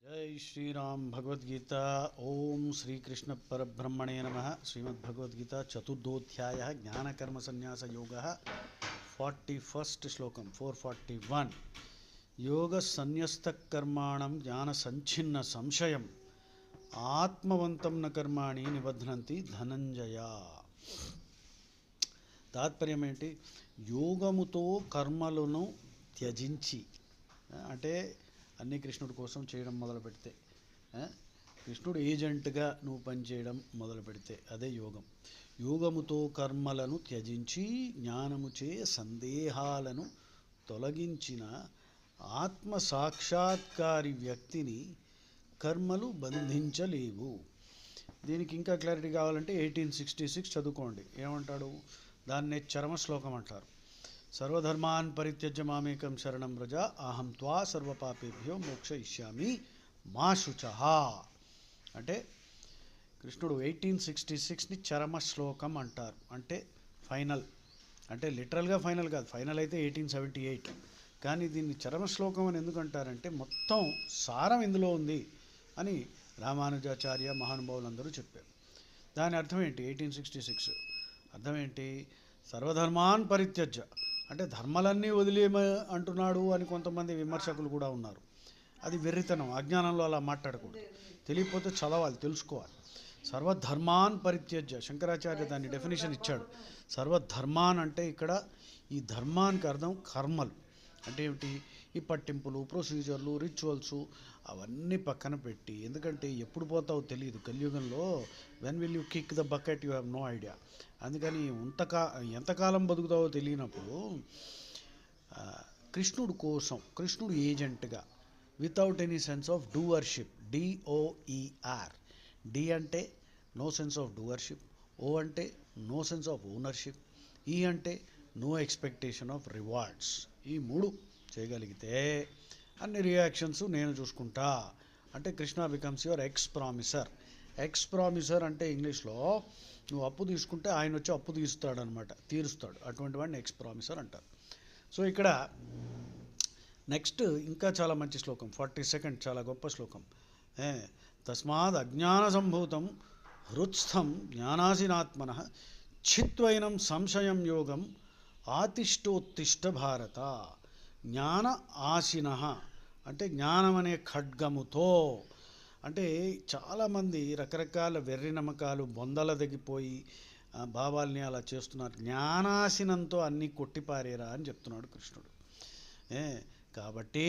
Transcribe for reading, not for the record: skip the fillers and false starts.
जय श्री राम भगवद्गीता। ओम श्री कृष्ण परब्रह्मणे नमः। श्रीमद्भगवद्गीता चतुर्थोध्यायः ज्ञानकर्म संन्यास योगः 41st श्लोकम 441 योग संन्यस्त कर्माणं ज्ञान संचिन्न संशयम् आत्मवन्तं न कर्माणि निबध्नन्ति धनंजय। తాత్పర్యం ఏంటి? యోగముతో కర్మలను త్యజించి, అంటే అన్ని కృష్ణుడి కోసం చేయడం మొదలు పెడితే, కృష్ణుడు ఏజెంట్గా నువ్వు పనిచేయడం మొదలు పెడితే అదే యోగం. యోగముతో కర్మలను త్యజించి జ్ఞానముచే సందేహాలను తొలగించిన ఆత్మ సాక్షాత్కారి వ్యక్తిని కర్మలు బంధించలేవు. దీనికి ఇంకా క్లారిటీ కావాలంటే 1866 చదువుకోండి. ఏమంటాడు? దాన్నే చరమ శ్లోకం అంటారు. సర్వధర్మాన్ పరిత్యజ్య మామేకం శరణం వ్రజ అహం త్వా సర్వపాపేభ్యో మోక్షయిష్యామి మా శుచః. అంటే కృష్ణుడు 1866ని చరమ శ్లోకం అంటారు. అంటే ఫైనల్, అంటే లిటరల్గా ఫైనల్ కాదు, ఫైనల్ అయితే 1878. కానీ దీన్ని చరమ శ్లోకం అని ఎందుకు అంటారంటే మొత్తం సారం ఇందులో ఉంది అని రామానుజాచార్య మహానుభావులందరూ చెప్పారు. దాని అర్థం ఏంటి? 1866 అర్థం ఏంటి? సర్వధర్మాన్ పరిత్యజ్య అంటే ధర్మాలన్నీ వదిలేమ అంటున్నాడు అని కొంతమంది విమర్శకులు కూడా ఉన్నారు. అది వెర్రితనం, అజ్ఞానంలో అలా మాట్లాడకూడదు. తెలియకపోతే చదవాలి, తెలుసుకోవాలి. సర్వధర్మాన్ పరిత్యజ్య, శంకరాచార్య దాన్ని డెఫినేషన్ ఇచ్చాడు. సర్వధర్మాన్ అంటే ఇక్కడ ఈ ధర్మానికి అర్థం కర్మలు. అంటే ఏమిటి? ఈ పట్టింపులు, ప్రొసీజర్లు, రిచువల్స్ అవన్నీ పక్కన పెట్టి, ఎందుకంటే ఎప్పుడు పోతావో తెలియదు కలియుగంలో. When will you kick the bucket, you have no idea. అందుకని ఎంతకాలం బతుకుతావో తెలియనప్పుడు కృష్ణుడు కోసం, కృష్ణుడు ఏజెంట్గా, without any sense of doership, D O E R. D అంటే no sense of doership, O అంటే నో సెన్స్ ఆఫ్ ఓనర్షిప్, ఈ అంటే నో ఎక్స్పెక్టేషన్ ఆఫ్ రివార్డ్స్. ఈ మూడు చేయగలిగితే అన్ని రియాక్షన్స్ నేను చూసుకుంటా. అంటే Krishna becomes your ex promissory. X promissory అంటే ఇంగ్లీష్లో నువ్వు అప్పు తీసుకుంటే ఆయన వచ్చి అప్పు తీరుస్తాడనమాట, తీరుస్తాడు. అటువంటి వాడిని ఎక్స్ ప్రామిసర్ అంటారు. సో ఇక్కడ నెక్స్ట్ ఇంకా చాలా మంచి శ్లోకం, 42nd చాలా గొప్ప శ్లోకం. తస్మాద్ అజ్ఞాన సంభూతం హృత్స్థం జ్ఞానాసినాత్మనః చిత్వైనం సంశయం యోగం ఆతిష్టోత్తిష్ట భారత. జ్ఞాన ఆసినః అంటే జ్ఞానం అనే ఖడ్గముతో. అంటే చాలామంది రకరకాల వెర్రి నమ్మకాలు బొందల దిగిపోయి భావాల్ని అలా చేస్తున్నారు. జ్ఞానాసినంతో అన్నీ కొట్టిపారేరా అని చెప్తున్నాడు కృష్ణుడు. కాబట్టి